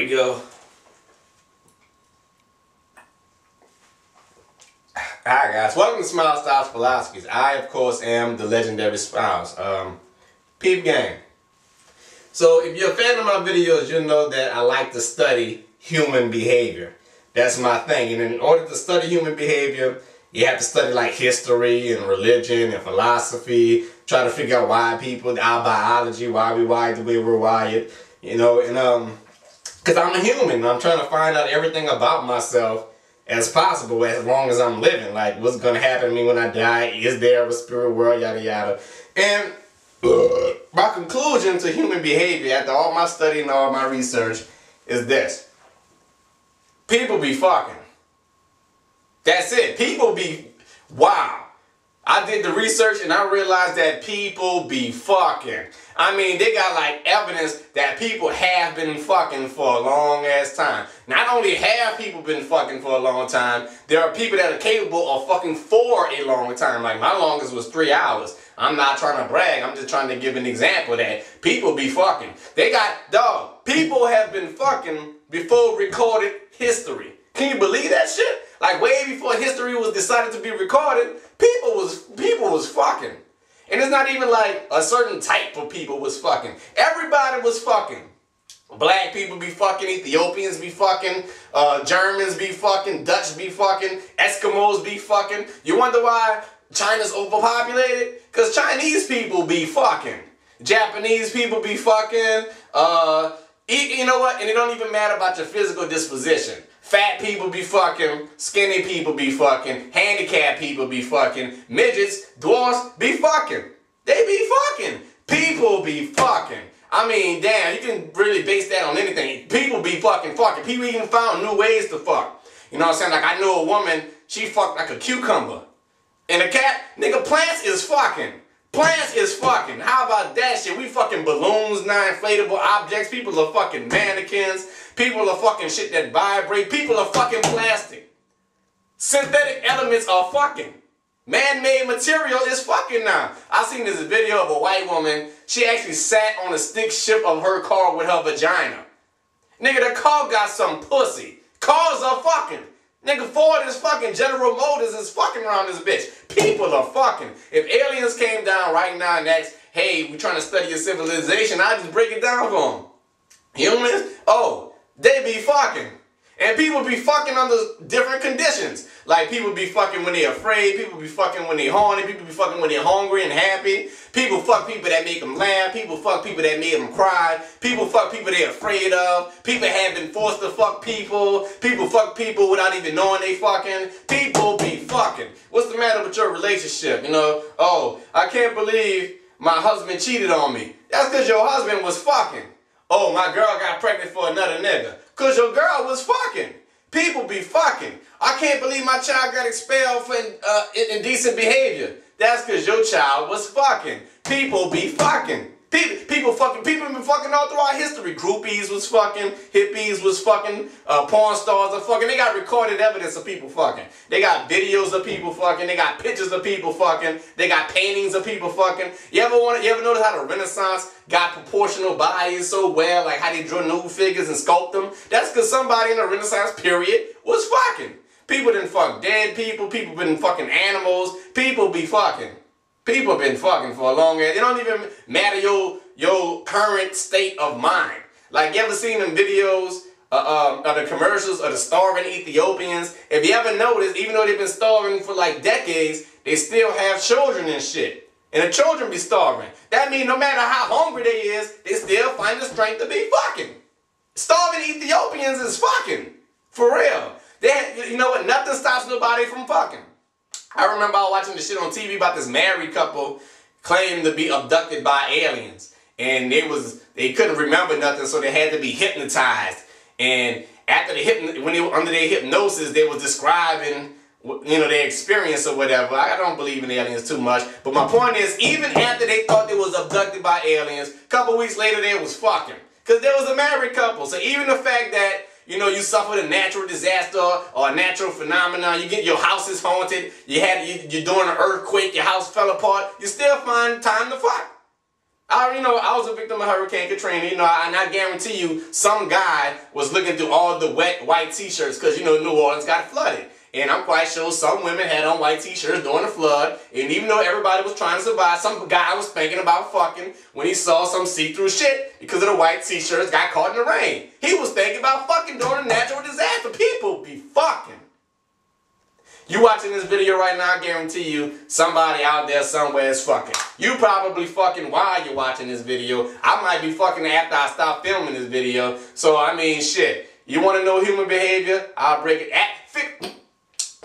we go. Alright guys, welcome to Smile Styles Philosophies. I, of course, am the legendary Smiles. Peep game. So if you're a fan of my videos, you'll know that I like to study human behavior. That's my thing. And in order to study human behavior, you have to study like history and religion and philosophy. Try to figure out why people, our biology, why we wired the way we're wired. You know, and because I'm a human. I'm trying to find out everything about myself as possible as long as I'm living. Like, what's going to happen to me when I die? Is there a spirit world? Yada, yada. And my conclusion to human behavior after all my study and all my research is this. People be fucking. That's it. People be... Wow. I did the research and I realized that people be fucking. I mean, they got like evidence that people have been fucking for a long ass time. Not only have people been fucking for a long time, there are people that are capable of fucking for a long time. Like my longest was 3 hours. I'm not trying to brag. I'm just trying to give an example that people be fucking. They got, dog, people have been fucking before recorded history. Can you believe that shit? Like way before history was decided to be recorded, people was fucking. And it's not even like a certain type of people was fucking. Everybody was fucking. Black people be fucking, Ethiopians be fucking, Germans be fucking, Dutch be fucking, Eskimos be fucking. You wonder why China's overpopulated? Because Chinese people be fucking. Japanese people be fucking. You know what? And it don't even matter about your physical disposition. Fat people be fucking, skinny people be fucking, handicapped people be fucking, midgets, dwarfs be fucking. They be fucking. People be fucking. I mean, damn, you can really base that on anything. People be fucking. People even found new ways to fuck. You know what I'm saying? Like I knew a woman, she fucked like a cucumber. And a cat, nigga, plants is fucking. Plants is fucking. How about that shit? We fucking balloons, non-inflatable objects. People are fucking mannequins. People are fucking shit that vibrate. People are fucking plastic. Synthetic elements are fucking. Man-made material is fucking now. I seen this video of a white woman. She actually sat on a stick shift of her car with her vagina. Nigga, the car got some pussy. Cars are fucking. Nigga, Ford is fucking. General Motors is fucking around this bitch. People are fucking. If aliens came down right now and asked, hey, we trying to study your civilization, I'd just break it down for them. Humans? Oh, they be fucking. And people be fucking under different conditions. Like people be fucking when they're afraid. People be fucking when they're horny. People be fucking when they're hungry and happy. People fuck people that make them laugh. People fuck people that make them cry. People fuck people they're afraid of. People have been forced to fuck people. People fuck people without even knowing they fucking. People be fucking. What's the matter with your relationship? You know, oh, I can't believe my husband cheated on me. That's because your husband was fucking. Oh, my girl got pregnant for another nigga. Because your girl was fucking. People be fucking. I can't believe my child got expelled for indecent behavior. That's because your child was fucking. People be fucking. People been fucking all throughout history. Groupies was fucking. Hippies was fucking. Porn stars are fucking. They got recorded evidence of people fucking. They got videos of people fucking. They got pictures of people fucking. They got paintings of people fucking. You ever notice how the Renaissance got proportional bodies so well, like how they drew nude figures and sculpt them? That's because somebody in the Renaissance period was fucking. People didn't fuck dead people. People been fucking animals. People be fucking. People been fucking for a long time. It don't even matter your current state of mind. Like, you ever seen them videos of the commercials of the starving Ethiopians? If you ever noticed, even though they've been starving for like decades, they still have children and shit. And the children be starving. That means no matter how hungry they is, they still find the strength to be fucking. Starving Ethiopians is fucking. For real. You know what? Nothing stops nobody from fucking. I remember I was watching this shit on TV about this married couple claiming to be abducted by aliens. And they couldn't remember nothing, so they had to be hypnotized. And after when they were under their hypnosis, they were describing, you know, their experience or whatever. I don't believe in aliens too much. But my point is, even after they thought they was abducted by aliens, a couple weeks later they was fucking. Because there was a married couple. So even the fact that, you know, you suffered a natural disaster or a natural phenomenon, you get your house is haunted, you're doing an earthquake, your house fell apart, you still find time to fuck. I was a victim of Hurricane Katrina, and I guarantee you some guy was looking through all the wet white t-shirts because, New Orleans got flooded. And I'm quite sure some women had on white t-shirts during the flood. And even though everybody was trying to survive, some guy was thinking about fucking when he saw some see-through shit because of the white t-shirts got caught in the rain. He was thinking about fucking during a natural disaster. People be fucking. You watching this video right now, I guarantee you somebody out there somewhere is fucking. You probably fucking while you're watching this video. I might be fucking after I stop filming this video. So, I mean, shit. You want to know human behavior? I'll break it.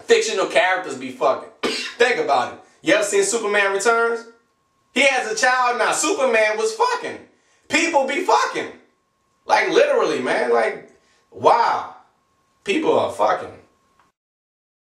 Fictional characters be fucking. Think about it. You ever seen Superman Returns? He has a child now. Superman was fucking. People be fucking. Like, literally, man. Like, wow. People are fucking.